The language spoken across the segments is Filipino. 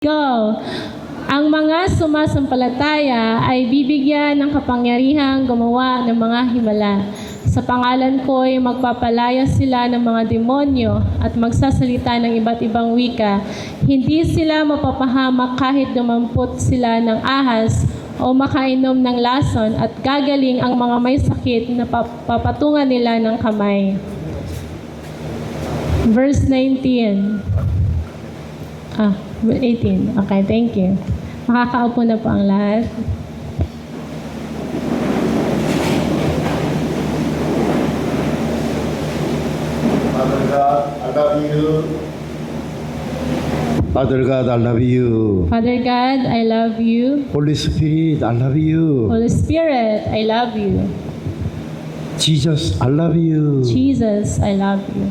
Go! Ang mga sumasampalataya ay bibigyan ng kapangyarihang gumawa ng mga himala. Sa pangalan ko'y magpapalaya sila ng mga demonyo at magsasalita ng iba't ibang wika. Hindi sila mapapahamak kahit dumampot sila ng ahas o makainom ng lason at gagaling ang mga may sakit na papatungan nila ng kamay. Verse 19. 18. Okay, thank you. Makakaupo na po ang lahat. Father God, I love you. Father God, I love you. Father God, I love you. Holy Spirit, I love you. Holy Spirit, I love you. Jesus, I love you. Jesus, I love you.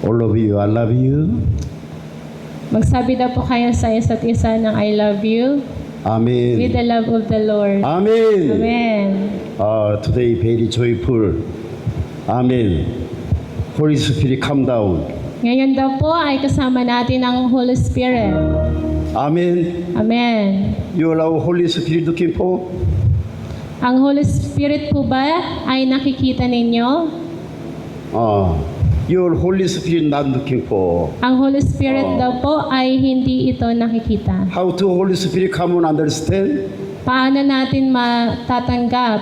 All of you, I love you. Magsabi daw po kayo sa isa't isa ng I love you Amen. with the love of the Lord. Amen. Amen. Today very joyful. Amen. Holy Spirit, come down. Ngayon daw po ay kasama natin ang Holy Spirit. Amen. Amen. You allow Holy Spirit looking for? Ang Holy Spirit po ba ay nakikita ninyo? Your Holy Spirit not looking for. Ang Holy Spirit daw po ay hindi ito nakikita. How to Holy Spirit come and understand? Paano natin matatanggap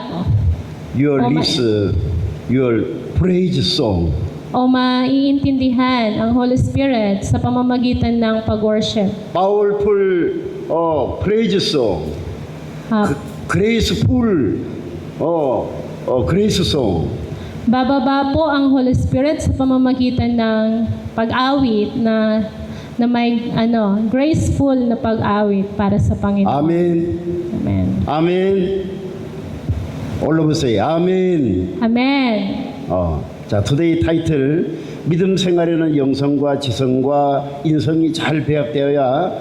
Your listen, your praise song. o maiintindihan ang Holy Spirit sa pamamagitan ng pag-worship? Powerful praise song. Graceful grace song. Bababa po ang Holy Spirit sa pamamagitan ng pag-awit na may graceful na pag-awit para sa Panginoon. Amen. Amen. Amen. All of us say Amen. Amen. 자, today title 믿음 생활에는 영성과 지성과 인성이 잘 배합되어야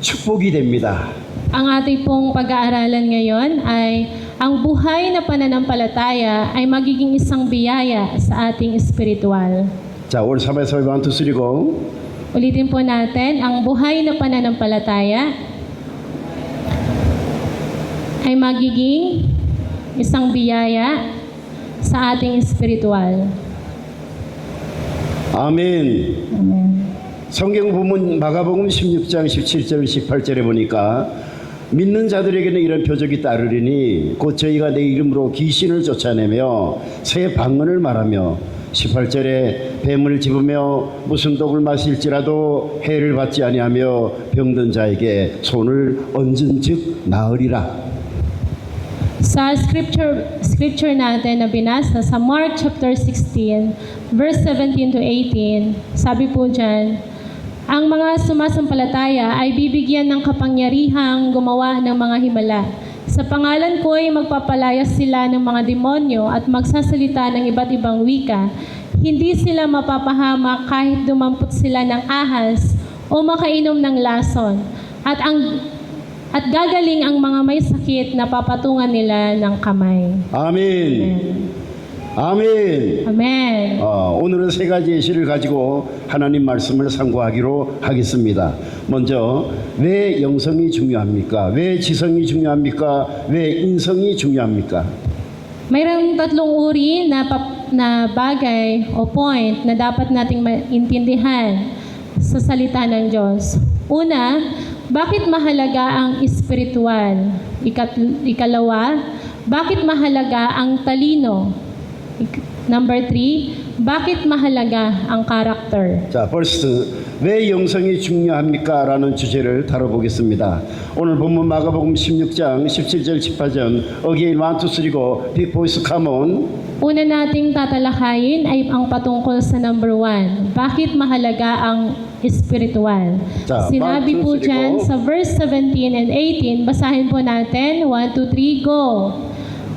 축복이 됩니다. Ang ating pong pag-aaralan ngayon ay ang buhay na pananampalataya ay magiging isang biyaya sa ating espiritual. 자, 오늘 3에서 1, 2, 3, go. Ulitin po natin, ang buhay na pananampalataya ay magiging isang biyaya sa ating espiritual. 아멘. Amen. 성경 보면 마가복음 16장 17절 18절에 보니까 믿는 자들에게는 이런 표적이 따르리니 곧 저희가 내 이름으로 귀신을 쫓아내며 새 방언을 말하며 18절에 뱀을 집으며 무슨 독을 마실지라도 해를 받지 아니하며 병든 자에게 손을 얹은즉 나으리라. Sa scripture natin na binasa sa Mark chapter 16, verse 17 to 18, sabi po dyan, ang mga sumasampalataya ay bibigyan ng kapangyarihang gumawa ng mga himala. Sa pangalan ko ay magpapalayas sila ng mga demonyo at magsasalita ng iba't ibang wika. Hindi sila mapapahamak kahit dumampot sila ng ahas o makainom ng lason. At gagaling ang mga may sakit na papatungan nila ng kamay. 아멘. 아멘. Amen. 오늘은 세 가지 예시를 가지고 하나님 말씀을 상고하기로 하겠습니다. 먼저 왜 영성이 중요합니까? 왜 지성이 중요합니까? 왜 인성이 중요합니까? Mayroong tatlong uri na bagay o point na dapat nating maintindihan sa salita ng Diyos. Una, bakit mahalaga ang espiritual? Ikalawa, bakit mahalaga ang talino? Number 3, bakit mahalaga ang character? 자, first, 왜 영성이 중요합니까? 라는 주제를 다뤄보겠습니다. 오늘 본문 마가복음 16장 17절 18절 Again, 1, 2, 3, go. Big voice, come on. Una nating tatalakayin ay ang patungkol sa number 1. Bakit mahalaga ang espiritual? Sa Sinabi po 1, 2, 3, dyan go. sa verse 17 and 18, basahin po natin. 1, 2, 3, go!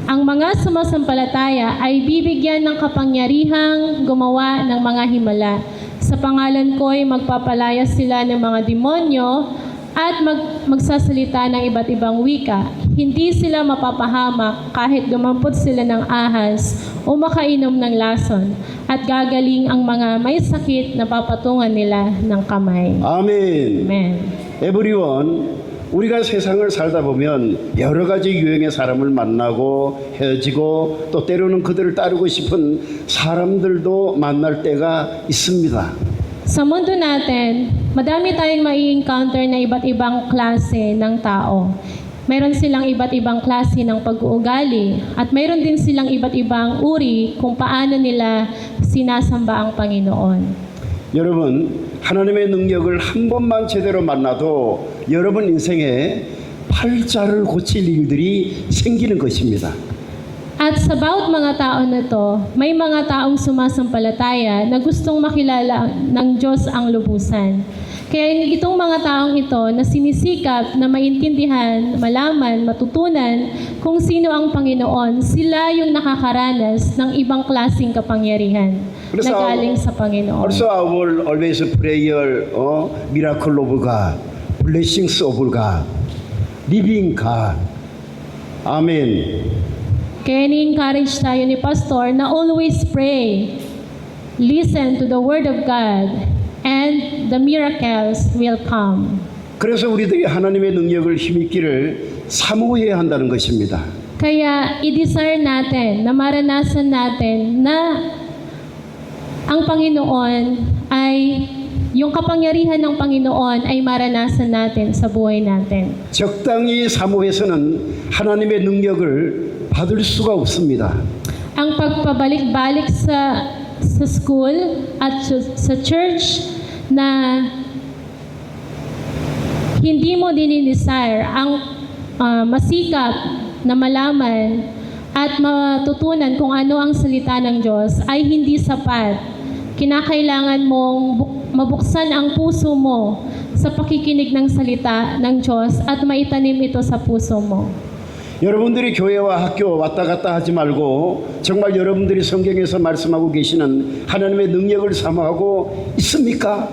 Ang mga sumasampalataya ay bibigyan ng kapangyarihang gumawa ng mga himala. Sa pangalan ko ay magpapalaya sila ng mga demonyo at magsasalita ng iba't ibang wika. Hindi sila mapapahamak kahit dumampot sila ng ahas o makainom ng lason. At gagaling ang mga may sakit na papatungan nila ng kamay. 아멘. Amen. 에브리원, 우리가 세상을 살다 보면 여러 가지 유형의 사람을 만나고 헤어지고 또 때로는 그들을 따르고 싶은 사람들도 만날 때가 있습니다. Sa mundo natin, madami tayong mai-encounter na iba't ibang klase ng tao. Mayroon silang iba't ibang klase ng pag-uugali at mayroon din silang iba't ibang uri kung paano nila sinasamba ang Panginoon. 여러분, 하나님의 능력을 한 번만 제대로 만나도 여러분 인생에 팔자를 고칠 일들이 생기는 것입니다. At sa bawat mga tao na to, may mga taong sumasampalataya na gustong makilala ng Diyos ang lubusan. Kaya itong mga taong ito na sinisikap na maintindihan, malaman, matutunan kung sino ang Panginoon, sila yung nakakaranas ng ibang klaseng kapangyarihan na galing sa Panginoon. Also our always prayer, miracle of God, blessings of God, living God. Amen. Kaya ni-encourage tayo ni Pastor na always pray, listen to the Word of God, and the miracles will come. 그래서 우리들이 하나님의 능력을 힘있기를 사모해야 한다는 것입니다. Kaya i-desire natin na maranasan natin na ang Panginoon ay, yung kapangyarihan ng Panginoon ay maranasan natin sa buhay natin. 적당히 사모해서는 하나님의 능력을 받을 수가 없습니다. Ang pagpabalik-balik sa school at sa church na hindi mo dinidesire ang masikap na malaman at matutunan kung ano ang salita ng Diyos ay hindi sapat. Kinakailangan mong mabuksan ang puso mo sa pakikinig ng salita ng Diyos at maitanim ito sa puso mo. 여러분들이 교회와 학교 왔다 갔다 하지 말고 정말 여러분들이 성경에서 말씀하고 계시는 하나님의 능력을 사모하고 있습니까?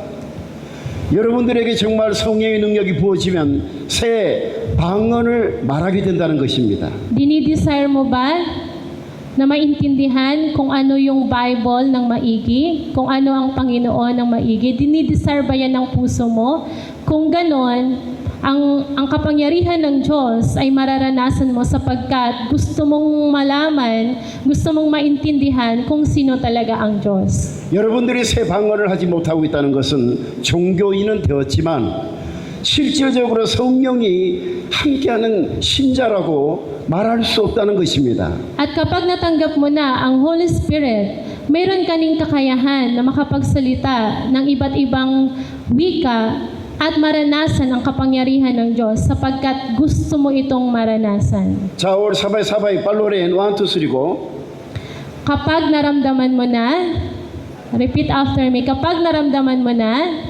여러분들에게 정말 성령의 능력이 부어지면 새 방언을 말하게 된다는 것입니다. Dinidesire mo ba na maintindihan kung ano yung Bible ng maigi, kung ano ang Panginoon ng maigi? Dinidesire ba yan ng puso mo? Kung ganon, ang kapangyarihan ng Diyos ay mararanasan mo sapagkat gusto mong malaman, gusto mong maintindihan kung sino talaga ang Diyos. 여러분들이 새 방언을 하지 못하고 있다는 것은 종교인은 되었지만 실질적으로 성령이 함께하는 신자라고 말할 수 없다는 것입니다. At kapag natanggap mo na ang Holy Spirit, mayroon kaning kakayahan na makapagsalita ng iba't ibang wika at maranasan ang kapangyarihan ng Diyos sapagkat gusto mo itong maranasan. 자, 오늘 사바이 발로렌 1, 2, 3 고. Kapag naramdaman mo na, repeat after me, kapag naramdaman mo na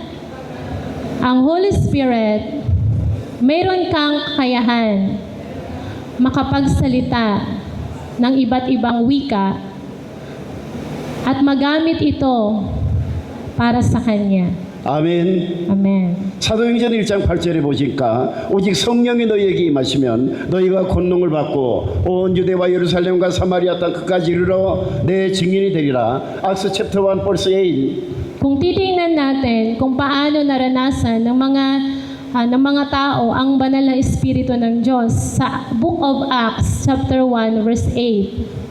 ang Holy Spirit, mayroon kang kakayahan makapagsalita ng iba't ibang wika at magamit ito para sa Kanya. 아멘. Amen. 사도행전 1장 8절에 보니까 오직 성령이 너희에게 임하시면 너희가 권능을 받고 온 유대와 예루살렘과 사마리아 땅 끝까지 이르러 내 증인이 되리라. Acts chapter 1 verse 8. Kung titingnan natin kung paano naranasan ng mga tao ang banal na Espiritu ng Diyos sa Book of Acts chapter 1 verse 8.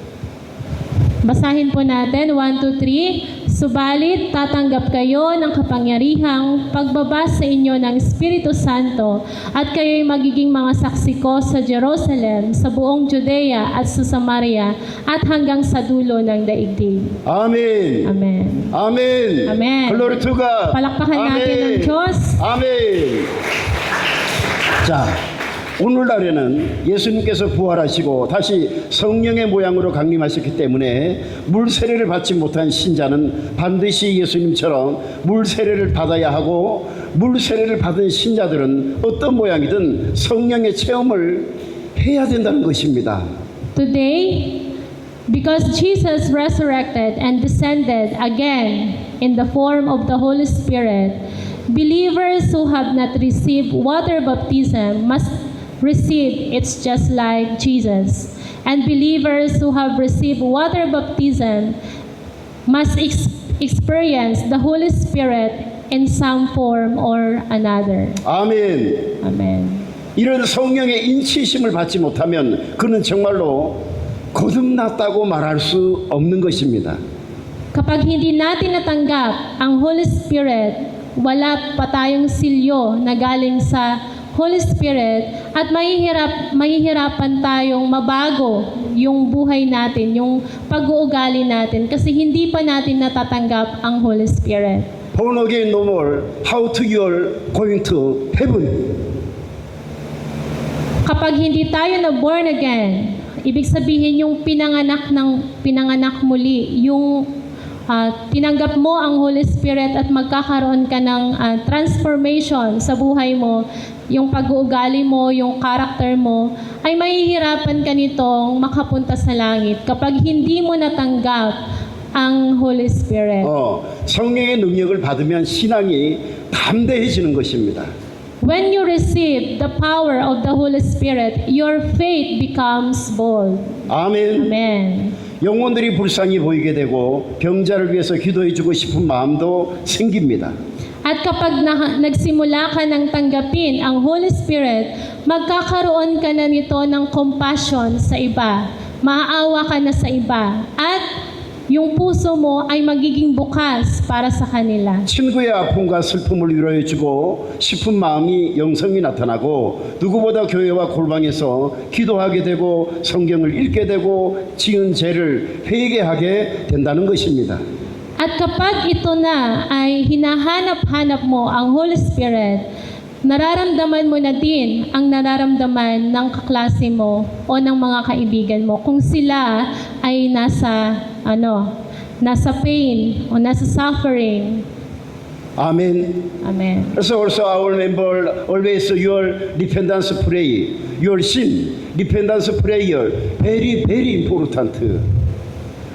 Basahin po natin 1, 2, 3. Subalit tatanggap kayo ng kapangyarihang pagbaba sa inyo ng Espiritu Santo at kayo'y magiging mga saksi ko sa Jerusalem, sa buong Judea at sa Samaria at hanggang sa dulo ng daigdig. 아멘. Amen. 아멘. Amen. Glory to God. Palakpakan natin ang Diyos. 아멘. 자, 오늘날에는 예수님께서 부활하시고 다시 성령의 모양으로 강림하셨기 때문에 물 세례를 받지 못한 신자는 반드시 예수님처럼 물 세례를 받아야 하고 물 세례를 받은 신자들은 어떤 모양이든 성령의 체험을 해야 된다는 것입니다. Today, because Jesus resurrected and descended again in the form of the Holy Spirit, believers who have not received water baptism must receive it just like Jesus. And believers who have received water baptism must experience the Holy Spirit in some form or another. 아멘. Amen. 이런 성령의 인치심을 받지 못하면 그는 정말로 거듭났다고 말할 수 없는 것입니다. Kapag hindi natin natanggap ang Holy Spirit, wala pa tayong silyo na galing sa Holy Spirit at mahihirapan tayong mabago yung buhay natin, yung pag-uugali natin kasi hindi pa natin natatanggap ang Holy Spirit. Born again no more. How to you're going to heaven? Kapag hindi tayo na born again, ibig sabihin yung pinanganak muli, yung tinanggap mo ang Holy Spirit at magkakaroon ka ng transformation sa buhay mo, yung pag-uugali mo, yung character mo, ay mahihirapan ka nitong makapunta sa langit kapag hindi mo natanggap ang Holy Spirit. 성령의 능력을 받으면 신앙이 담대해지는 것입니다. When you receive the power of the Holy Spirit, your faith becomes bold. 아멘. Amen. 영혼들이 불쌍히 보이게 되고 병자를 위해서 기도해주고 싶은 마음도 생깁니다. At kapag nagsimula ka ng tanggapin ang Holy Spirit, magkakaroon ka na nito ng compassion sa iba. Maaawa ka na sa iba. At yung puso mo ay magiging bukas para sa kanila. 친구의 아픔과 슬픔을 위로해주고 싶은 마음이 영성이 나타나고 누구보다 교회와 골방에서 기도하게 되고 성경을 읽게 되고 지은 죄를 회개하게 된다는 것입니다. At kapag ito na ay hinahanap-hanap mo ang Holy Spirit, nararamdaman mo na din ang nararamdaman ng kaklase mo o ng mga kaibigan mo kung sila ay nasa pain o nasa suffering. 아멘. Amen. So also our member always your dependence pray, your sin dependence prayer very very important.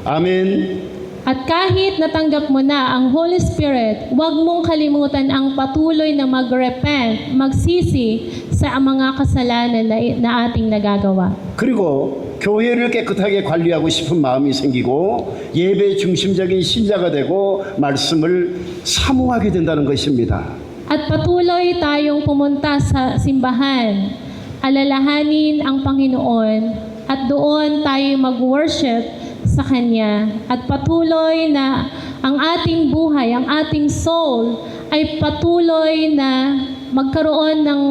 아멘. At kahit natanggap mo na ang Holy Spirit, huwag mong kalimutan ang patuloy na mag-repent, magsisi sa mga kasalanan na ating nagagawa. 그리고 교회를 깨끗하게 관리하고 싶은 마음이 생기고 예배 중심적인 신자가 되고 말씀을 사모하게 된다는 것입니다. At patuloy tayong pumunta sa simbahan, alalahanin ang Panginoon, at doon tayo mag-worship sa Kanya. At patuloy na ang ating buhay, ang ating soul, ay patuloy na magkaroon ng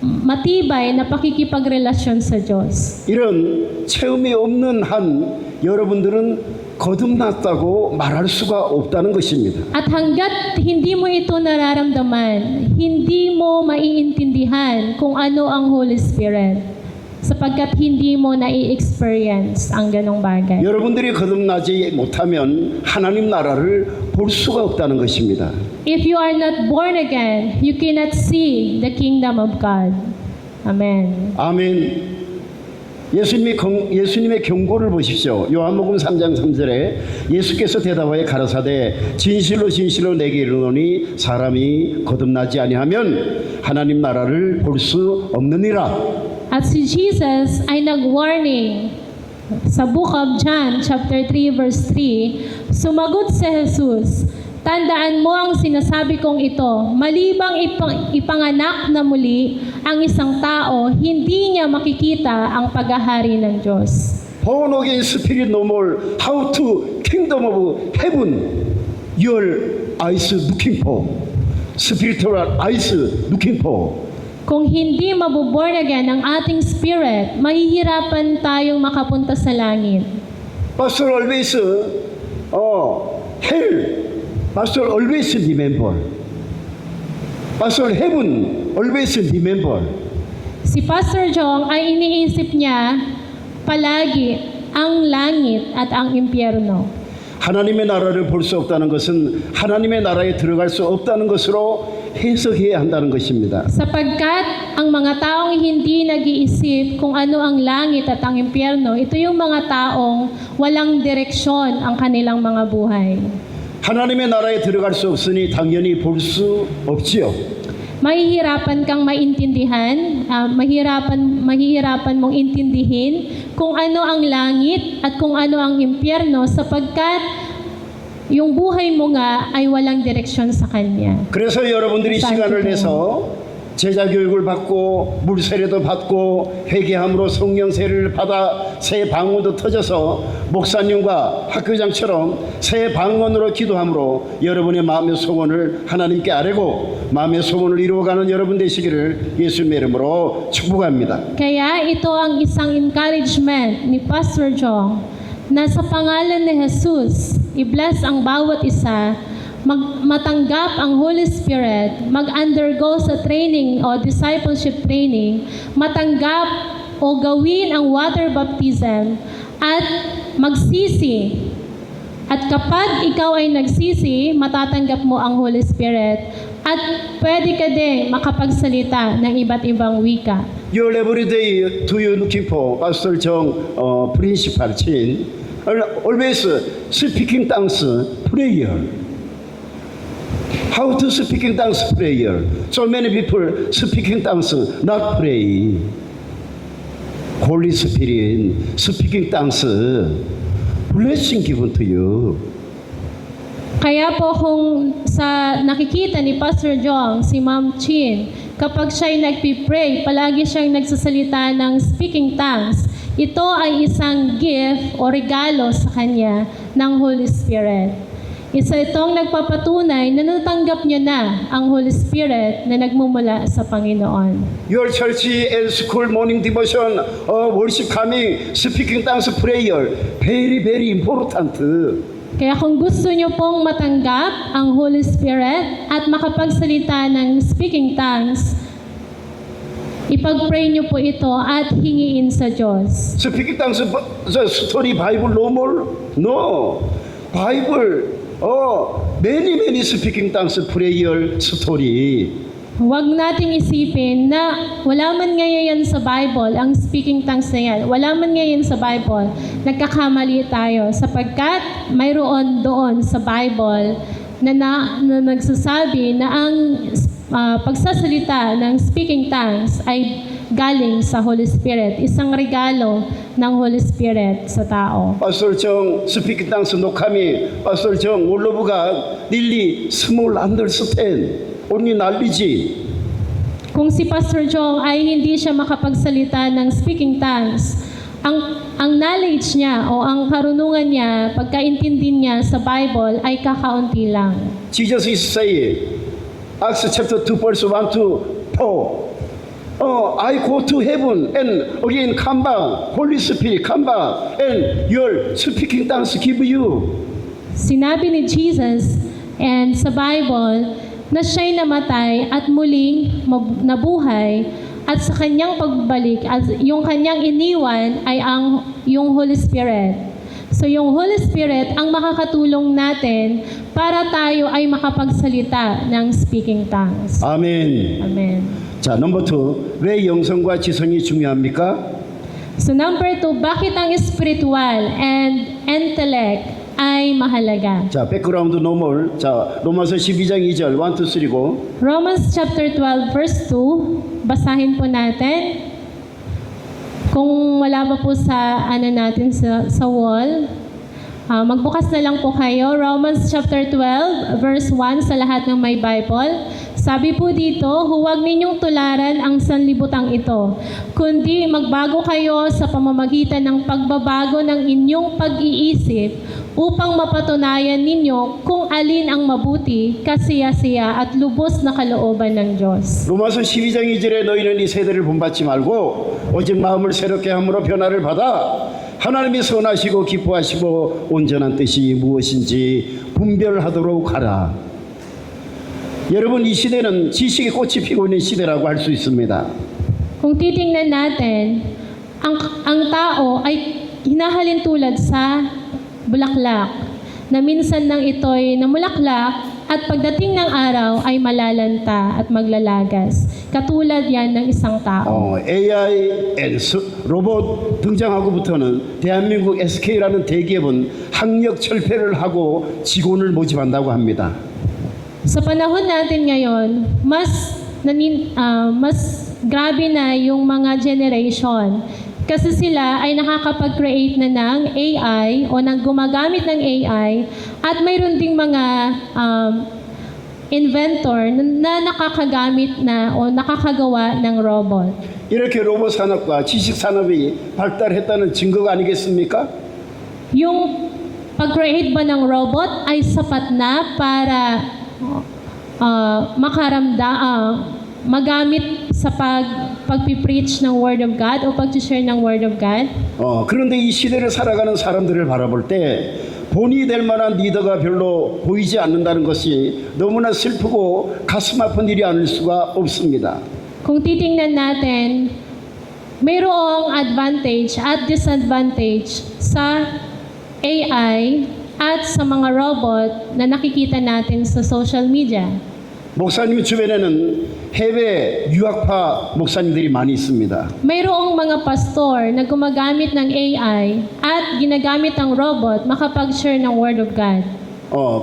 matibay na pakikipagrelasyon sa Diyos. 이런 체험이 없는 한 여러분들은 거듭났다고 말할 수가 없다는 것입니다. At hanggat hindi mo ito nararamdaman, hindi mo maiintindihan kung ano ang Holy Spirit. Sapagkat hindi mo na-experience ang ganong bagay. 여러분들이 거듭나지 못하면 하나님 나라를 볼 수가 없다는 것입니다. If you are not born again, you cannot see the kingdom of God. Amen. 아멘. 예수님의 경고를 보십시오. 요한복음 3장 3절에 예수께서 대답하여 가라사대 진실로 진실로 내게 이르노니 사람이 거듭나지 아니하면 하나님 나라를 볼 수 없느니라. At si Jesus ay nag-warning sa book of John chapter 3 verse 3, sumagot si Jesus, tandaan mo ang sinasabi kong ito, malibang ipanganak na muli ang isang tao, hindi niya makikita ang paghahari ng Diyos. Born again spirit no more. How to kingdom of heaven your eyes looking for. Spiritual eyes looking for. Kung hindi mabuborn again ang ating spirit, mahihirapan tayong makapunta sa langit. Pastor always hell. Pastor always remember. Pastor heaven always remember. Si Pastor Jong ay iniisip niya palagi ang langit at ang impyerno. 하나님의 나라를 볼 수 없다는 것은 하나님의 나라에 들어갈 수 없다는 것으로 해석해야 한다는 것입니다. Sapagkat ang mga taong hindi nag-iisip kung ano ang langit at ang impyerno, ito yung mga taong walang direksyon ang kanilang mga buhay. 하나님의 나라에 들어갈 수 없으니 당연히 볼 수 없지요. Mahihirapan kang maintindihan, mahihirapan mong intindihin kung ano ang langit at kung ano ang impyerno sapagkat yung buhay mo nga ay walang direksyon sa Kanya. 그래서 여러분들이 Thank 시간을 you. 내서 제자 교육을 받고 물 세례도 받고 회개함으로 성령 세례를 받아 새 방언도 터져서 목사님과 학교장처럼 새 방언으로 기도함으로 여러분의 마음의 소원을 하나님께 아뢰고 마음의 소원을 이루어가는 여러분 되시기를 예수님의 이름으로 축복합니다. Kaya ito ang isang encouragement ni Pastor Jong na sa pangalan ni Jesus, i-bless ang bawat isa, matanggap ang Holy Spirit, mag-undergo sa training o discipleship training, matanggap o gawin ang water baptism at magsisi. At kapag ikaw ay nagsisi, matatanggap mo ang Holy Spirit at pwede ka din makapagsalita ng iba't ibang wika. Your every day do you looking for Pastor Jong principal chin always speaking tongues prayer. How to speaking tongues prayer? So many people speaking tongues not pray. Holy Spirit speaking tongues blessing given to you. Kaya po kung sa nakikita ni Pastor Jong, si Ma'am Chin, kapag siya'y nagpipray, palagi siyang nagsasalita ng speaking tongues. Ito ay isang gift o regalo sa kanya ng Holy Spirit. Isa itong nagpapatunay na natanggap niya na ang Holy Spirit na nagmumula sa Panginoon. Your church and school morning devotion, worship coming, speaking tongues prayer, very very important. Kaya kung gusto niyo pong matanggap ang Holy Spirit at makapagsalita ng speaking tongues, ipag-pray niyo po ito at hingiin sa Diyos. Speaking tongues, the story Bible no more? No. Bible, many speaking tongues prayer story. Huwag nating isipin na wala man ngayon sa Bible ang speaking tongues na yan. Wala man ngayon sa Bible. Nagkakamali tayo sapagkat mayroon doon sa Bible na nagsasabi na ang pagsasalita ng speaking tongues ay galing sa Holy Spirit. Isang regalo ng Holy Spirit sa tao. Pastor Jong speaking tongues 녹함이 Pastor Jong 올로브가 nearly small understand. Only knowledge. Kung si Pastor Jong ay hindi siya makapagsalita ng speaking tongues, ang knowledge niya o ang karunungan niya, pagkaintindi niya sa Bible ay kakaunti lang. Jesus is saying, Acts chapter 2 verse 1 to 4. I go to heaven and again come back. Holy Spirit come back and your speaking tongues give you. Sinabi ni Jesus and sa Bible na siya'y namatay at muling nabuhay at sa kanyang pagbalik at yung kanyang iniwan ay yung Holy Spirit. So yung Holy Spirit ang makakatulong natin para tayo ay makapagsalita ng speaking tongues. 아멘. Amen. 자, 넘버 2. 왜 영성과 지성이 중요합니까? So number 2, bakit ang spiritual and intellect ay mahalaga? 자, 백그라운드 노멀. 자, 로마서 12장 2절 1, 2, 3고. Romans chapter 12 verse 2, basahin po natin. Kung wala pa po sa natin sa wall, magbukas na lang po kayo. Romans chapter 12 verse 1 sa lahat ng may Bible. Sabi po dito, huwag ninyong tularan ang sanlibutang ito, kundi magbago kayo sa pamamagitan ng pagbabago ng inyong pag-iisip upang mapatunayan ninyo kung alin ang mabuti, kasiya-siya at lubos na kalooban ng Diyos. 로마서 12장 2절에 너희는 이 세대를 본받지 말고 오직 마음을 새롭게 함으로 변화를 받아 하나님이 선하시고 기뻐하시고 온전한 뜻이 무엇인지 분별하도록 하라. 여러분, 이 시대는 지식의 꽃이 피고 있는 시대라고 할 수 있습니다. Kung titingnan natin, ang tao ay hinahalin tulad sa bulaklak, na minsan nang ito'y namulaklak at pagdating ng araw ay malalanta at maglalagas. Katulad yan ng isang tao. AI and 로봇 등장하고부터는 대한민국 SK라는 대기업은 학력 철폐를 하고 직원을 모집한다고 합니다. Sa panahon natin ngayon, mas grabe na yung mga generation. Kasi sila ay nakakapag-create na ng AI o nang gumagamit ng AI at mayroon ding mga inventor na nakakagamit na o nakakagawa ng robot. 이렇게 로봇 산업과 지식 산업이 발달했다는 증거가 아니겠습니까? Yung pag-create ba ng robot ay sapat na para magamit sa pagpipreach ng Word of God o pag-share ng Word of God? 그런데 이 시대를 살아가는 사람들을 바라볼 때 본이 될 만한 리더가 별로 보이지 않는다는 것이 너무나 슬프고 가슴 아픈 일이 아닐 수가 없습니다. Kung titingnan natin, mayroong advantage at disadvantage sa AI at sa mga robot na nakikita natin sa social media. 목사님 주변에는 해외 유학파 목사님들이 많이 있습니다. Mayroong mga pastor na gumagamit ng AI at ginagamit ang robot makapag-share ng Word of God.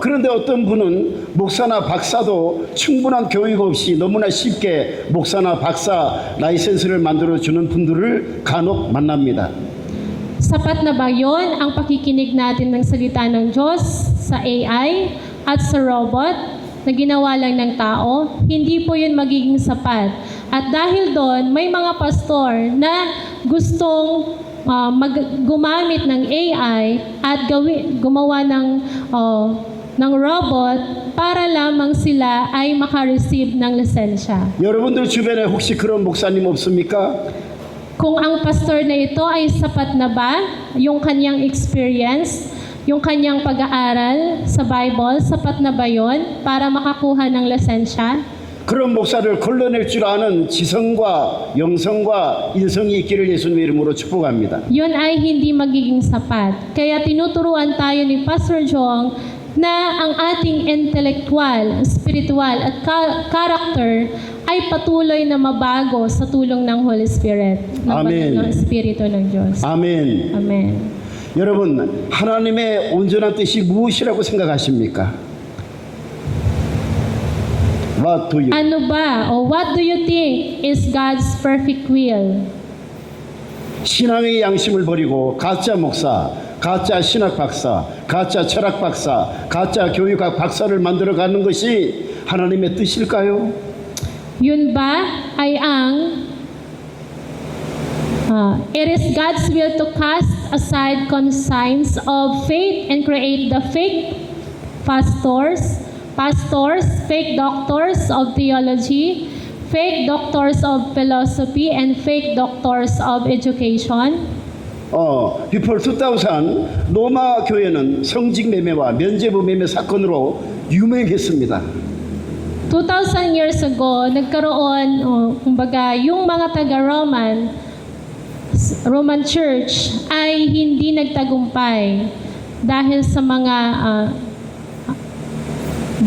그런데 어떤 분은 목사나 박사도 충분한 교육 없이 너무나 쉽게 목사나 박사 라이센스를 만들어주는 분들을 간혹 만납니다. Sapat na ba yon ang pakikinig natin ng salita ng Diyos sa AI at sa robot na ginawa lang ng tao? Hindi po yun magiging sapat. At dahil doon, may mga pastor na gustong gumamit ng AI at gumawa ng robot para lamang sila ay makareceive ng lisensya. 여러분들 주변에 혹시 그런 목사님 없습니까? Kung ang pastor na ito ay sapat na ba, yung kanyang experience, yung kanyang pag-aaral sa Bible, sapat na ba yun para makakuha ng lisensya? 그런 목사를 걸러낼 줄 아는 지성과 영성과 인성이 있기를 예수님의 이름으로 축복합니다. Yun ay hindi magiging sapat. Kaya tinuturuan tayo ni Pastor Jong na ang ating intellectual, spiritual at character ay patuloy na mabago sa tulong ng Holy Spirit, Amen. ng Espiritu ng Diyos. 아멘. Amen. 여러분, 하나님의 온전한 뜻이 무엇이라고 생각하십니까? What do you? Ano ba o what do you think is God's perfect will? 신앙의 양심을 버리고 가짜 목사, 가짜 신학 박사, 가짜 철학 박사, 가짜 교육학 박사를 만들어 가는 것이 하나님의 뜻일까요? Yun ba ay ang it is God's will to cast aside conscience of faith and create the fake pastors, fake doctors of theology, fake doctors of philosophy, and fake doctors of education? Before 2000 로마 교회는 성직 매매와 면죄부 매매 사건으로 유명했습니다. 2,000 years ago, nagkaroon, kumbaga, yung mga Roman Church ay hindi nagtagumpay dahil sa mga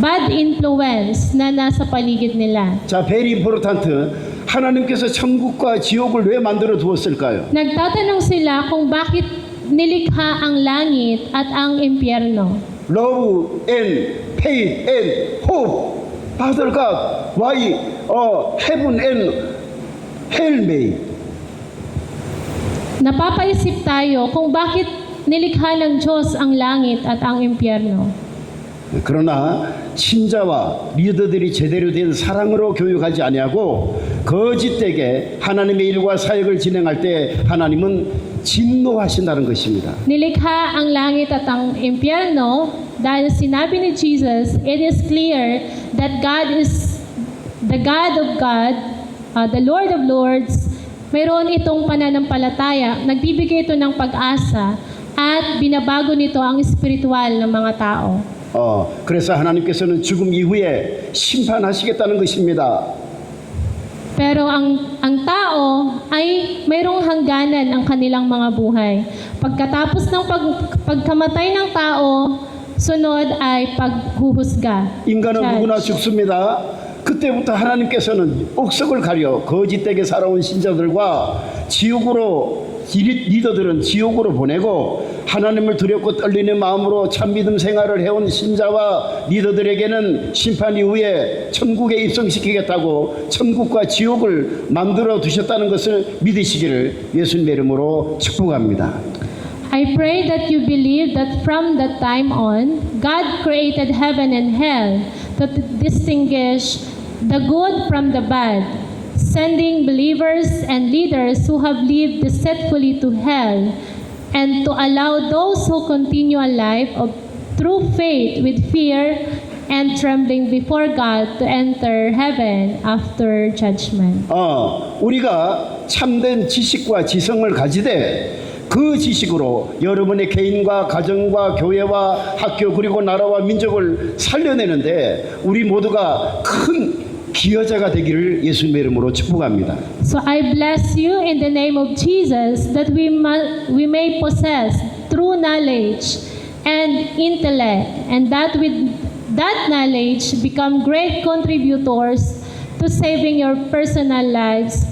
bad influence na nasa paligid nila. 자, very important. 하나님께서 천국과 지옥을 왜 만들어 두었을까요? Nagtatanong sila kung bakit nilikha ang langit at ang impyerno. Love and faith and hope. Father God, why heaven and hell made? Napapaisip tayo kung bakit nilikha ng Diyos ang langit at ang impyerno. 그러나 신자와 리더들이 제대로 된 사랑으로 교육하지 아니하고 거짓되게 하나님의 일과 사역을 진행할 때 하나님은 진노하신다는 것입니다. Nilikha ang langit at ang impyerno dahil sinabi ni Jesus, it is clear that God is the God of God, the Lord of Lords. Mayroon itong pananampalataya, nagbibigay ito ng pag-asa at binabago nito ang espiritual ng mga tao. 그래서 하나님께서는 죽음 이후에 심판하시겠다는 것입니다. Pero ang tao ay mayroong hangganan ang kanilang mga buhay. Pagkatapos ng pagkamatay ng tao, sunod ay paghuhusga. 인간은 누구나 죽습니다. 그때부터 하나님께서는 옥석을 가려 거짓되게 살아온 신자들과 리더들은 지옥으로 보내고, 하나님을 두렵고 떨리는 마음으로 참 믿음 생활을 해온 신자와 리더들에게는 심판 이후에 천국에 입성시키겠다고 천국과 지옥을 만들어 두셨다는 것을 믿으시기를 예수님의 이름으로 축복합니다. I pray that you believe that from that time on, God created heaven and hell to distinguish the good from the bad, sending believers and leaders who have lived deceitfully to hell, and to allow those who continue a life of true faith with fear and trembling before God to enter heaven after judgment. 우리가 참된 지식과 지성을 가지되 그 지식으로 여러분의 개인과 가정과 교회와 학교 그리고 나라와 민족을 살려내는데 우리 모두가 큰 기여자가 되기를 예수님의 이름으로 축복합니다. So I bless you in the name of Jesus that we may possess true knowledge and intellect, and that with that knowledge become great contributors to saving your personal lives,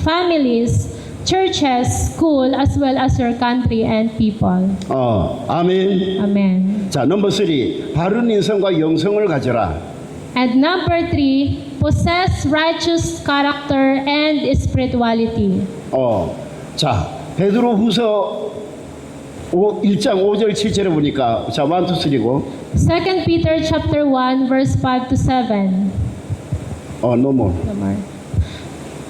families, churches, school, as well as your country and people. 아멘. Amen. 자, 넘버 3. 바른 인성과 영성을 가져라. And number 3, possess righteous character and spirituality. 자, 베드로후서 1장 5절 7절에 보니까 자, 1, 2, 3고 2 Peter chapter 1 verse 5 to 7. no more.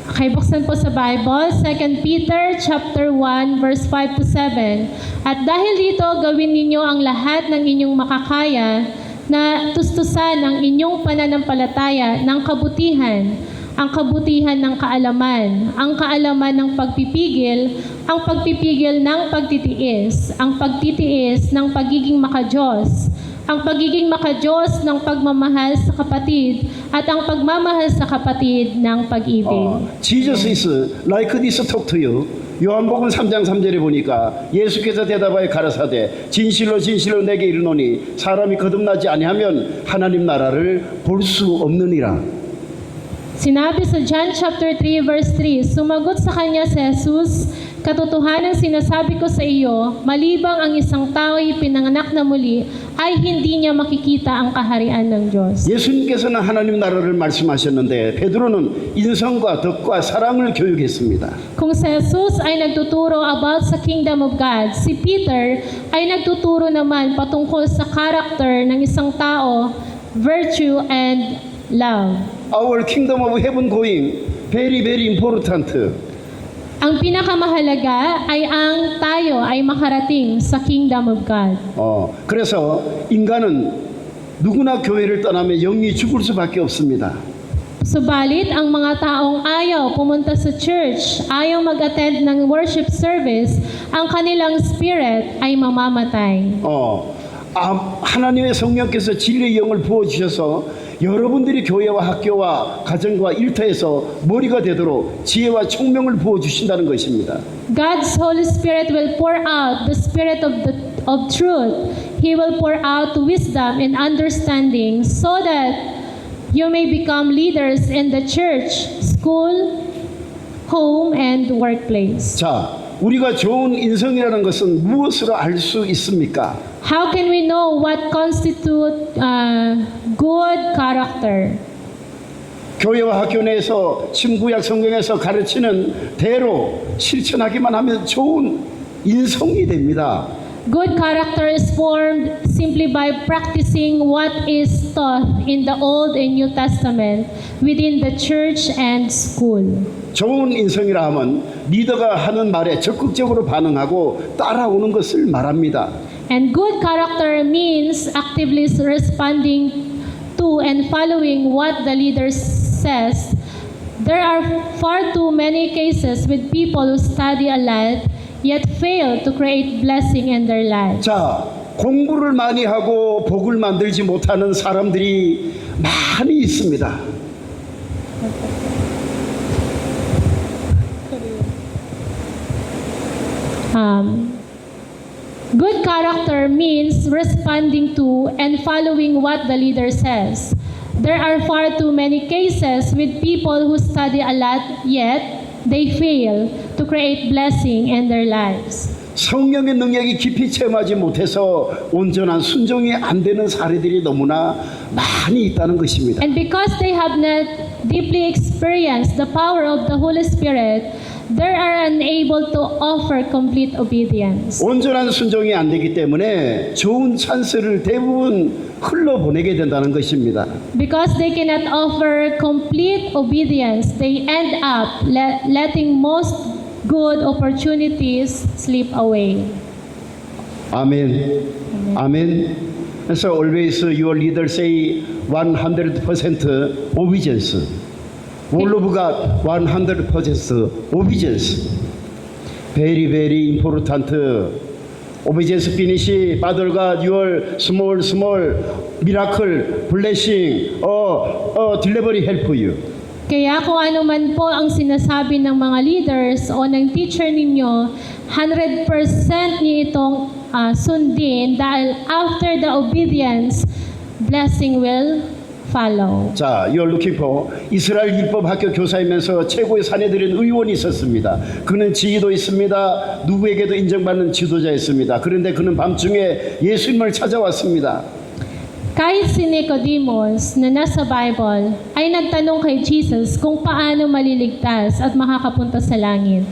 Okay, buksan po sa Bible, 2 Peter chapter 1 verse 5 to 7. At dahil dito, gawin ninyo ang lahat ng inyong makakaya na tustusan ang inyong pananampalataya ng kabutihan, ang kabutihan ng kaalaman, ang kaalaman ng pagpipigil, ang pagpipigil ng pagtitiis, ang pagtitiis ng pagiging makadiyos, ang pagiging makadiyos ng pagmamahal sa kapatid, at ang pagmamahal sa kapatid ng pag-ibig. Jesus is like this talk to you. 요한복음 3장 3절에 보니까 예수께서 대답하여 가라사대 진실로 진실로 내게 이르노니 사람이 거듭나지 아니하면 하나님 나라를 볼 수 없느니라. Sinabi sa John chapter 3 verse 3, sumagot sa kanya si Jesus, katotohanan sinasabi ko sa iyo, malibang ang isang tao'y pinanganak na muli, ay hindi niya makikita ang kaharian ng Diyos. 예수님께서는 하나님 나라를 말씀하셨는데 베드로는 인성과 덕과 사랑을 교육했습니다. Kung si Jesus ay nagtuturo about sa kingdom of God, si Peter ay nagtuturo naman patungkol sa character ng isang tao, virtue and love. Our kingdom of heaven going very very important. Ang pinakamahalaga ay ang tayo ay makarating sa kingdom of God. 그래서 인간은 누구나 교회를 떠나면 영이 죽을 수밖에 없습니다. Subalit, ang mga taong ayaw pumunta sa church, ayaw mag-attend ng worship service, ang kanilang spirit ay mamamatay. 하나님의 성령께서 진리의 영을 부어주셔서 여러분들이 교회와 학교와 가정과 일터에서 머리가 되도록 지혜와 총명을 부어주신다는 것입니다. God's Holy Spirit will pour out the spirit of truth. He will pour out wisdom and understanding so that you may become leaders in the church, school, home, and workplace. 자, 우리가 좋은 인성이라는 것은 무엇으로 알 수 있습니까? How can we know what constitutes good character? 교회와 학교 내에서 신구약 성경에서 가르치는 대로 실천하기만 하면 좋은 인성이 됩니다. Good character is formed simply by practicing what is taught in the Old and New Testament within the church and school. 좋은 인성이라 하면 리더가 하는 말에 적극적으로 반응하고 따라오는 것을 말합니다. And good character means actively responding to and following what the leader says. There are far too many cases with people who study a lot yet fail to create blessing in their lives. 자, 공부를 많이 하고 복을 만들지 못하는 사람들이 많이 있습니다. Good character means responding to and following what the leader says. There are far too many cases with people who study a lot yet they fail to create blessing in their lives. 성령의 능력이 깊이 체험하지 못해서 온전한 순종이 안 되는 사례들이 너무나 많이 있다는 것입니다. And because they have not deeply experienced the power of the Holy Spirit, they are unable to offer complete obedience. 온전한 순종이 안 되기 때문에 좋은 찬스를 대부분 흘러보내게 된다는 것입니다. Because they cannot offer complete obedience, they end up letting most good opportunities slip away. 아멘. 아멘. So always your leader say 100% obedience. All of God 100% obedience. Very very important. Obedience finish. Father God, your small miracle blessing delivery help you. Kaya kung ano man po ang sinasabi ng mga leaders o ng teacher ninyo, 100% niyo itong sundin dahil after the obedience, blessing will follow. 자, you're looking for 이스라엘 율법 학교 교사이면서 최고의 사내들인 의원이 있었습니다. 그는 지위도 있습니다. 누구에게도 인정받는 지도자였습니다. 그런데 그는 밤중에 예수님을 찾아왔습니다. Kahit si Nicodemus na nasa Bible ay nagtanong kay Jesus kung paano maliligtas at makakapunta sa langit.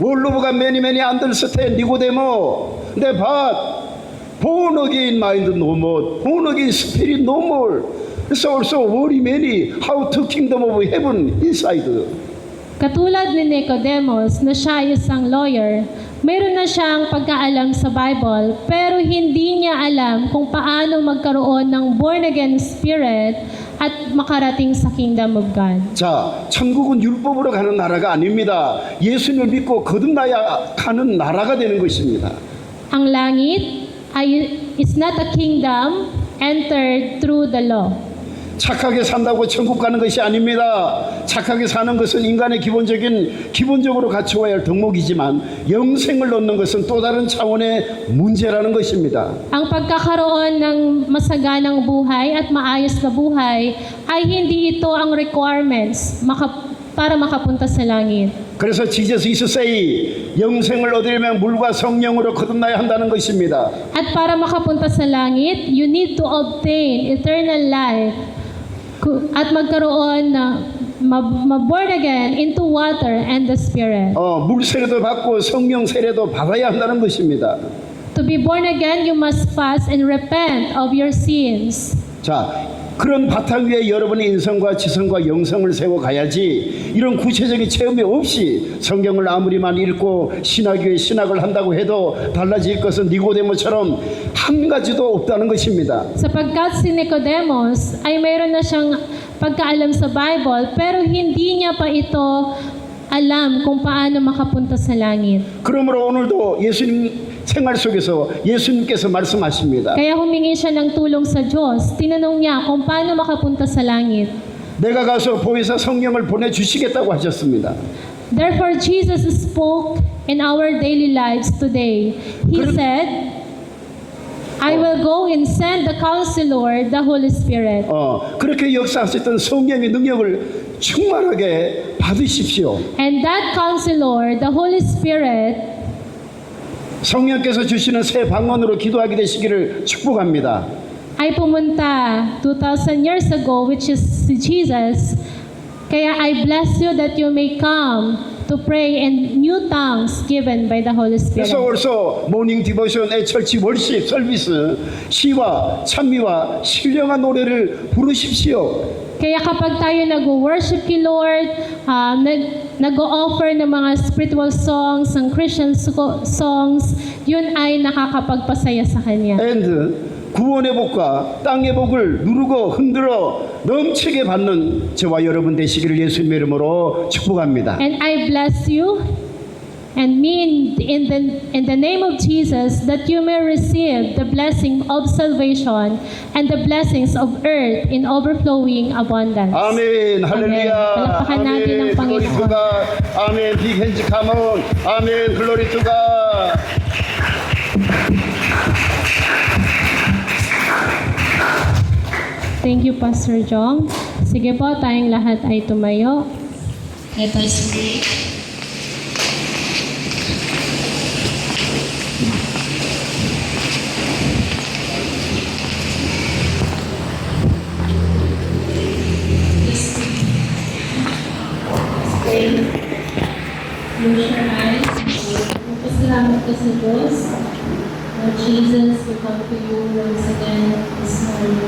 원로부가 many understand 니고데모 내 밭 born again mind no more born again spirit no more so also worry many how to kingdom of heaven inside. Katulad ni Nicodemus na siya ay isang lawyer, meron na siyang pagkaalam sa Bible pero hindi niya alam kung paano magkaroon ng born-again spirit at makarating sa kingdom of God. 자, 천국은 율법으로 가는 나라가 아닙니다. 예수님을 믿고 거듭나야 가는 나라가 되는 것입니다. Ang langit is not a kingdom entered through the law. 착하게 산다고 천국 가는 것이 아닙니다. 착하게 사는 것은 인간의 기본적으로 갖추어야 할 덕목이지만 영생을 얻는 것은 또 다른 차원의 문제라는 것입니다. Ang pagkakaroon ng masaganang buhay at maayos na buhay ay hindi ito ang requirements para makapunta sa langit. 그래서 지저스 이스세이 영생을 얻으려면 물과 성령으로 거듭나야 한다는 것입니다. At para makapunta sa langit, you need to obtain eternal life at magkaroon na born again into water and the Spirit. 물 세례도 받고 성령 세례도 받아야 한다는 것입니다. To be born again, you must fast and repent of your sins. 자, 그런 바탕 위에 여러분의 인성과 지성과 영성을 세워 가야지 이런 구체적인 체험이 없이 성경을 아무리 많이 읽고 신학교에 신학을 한다고 해도 달라질 것은 니고데모처럼 한 가지도 없다는 것입니다. Sapagkat si Nicodemus ay mayroon na siyang pagkaalam sa Bible pero hindi niya pa ito alam kung paano makapunta sa langit. 그러므로 오늘도 예수님 생활 속에서 예수님께서 말씀하십니다. Kaya humingi siya ng tulong sa Diyos. Tinanong niya kung paano makapunta sa langit. 내가 가서 보혜사 성령을 보내주시겠다고 하셨습니다. Therefore, Jesus spoke in our daily lives today. He said, I will go and send the Counselor, the Holy Spirit. 그렇게 역사하셨던 성령의 능력을 충만하게 받으십시오. And that Counselor, the Holy Spirit, 성령께서 주시는 새 방언으로 기도하게 되시기를 축복합니다. ay pumunta 2,000 years ago, which is si Jesus. Kaya I bless you that you may come to pray in new tongues given by the Holy Spirit. 그래서 also 모닝 디보션의 철치 월십 서비스 시와 찬미와 신령한 노래를 부르십시오. Kaya kapag tayo nag-worship kay Lord, nag-o-offer ng mga spiritual songs, ng Christian songs, yun ay nakakapagpasaya sa Kanya. And 구원의 복과 땅의 복을 누르고 흔들어 넘치게 받는 저와 여러분 되시기를 예수님의 이름으로 축복합니다. And I bless you and me in the name of Jesus that you may receive the blessing of salvation and the blessings of earth in overflowing abundance. 아멘 할렐루야. Palakpakan natin ang 글로리 Panginoon. 투가 아멘 빅 핸즈 카몬 아멘 글로리 투가. Thank you, Pastor Jong. Sige po, tayong lahat ay tumayo. Let us pray. Pray. Close your eyes. Pasalamat ka sa Diyos. Lord Jesus, we come to you once again this morning.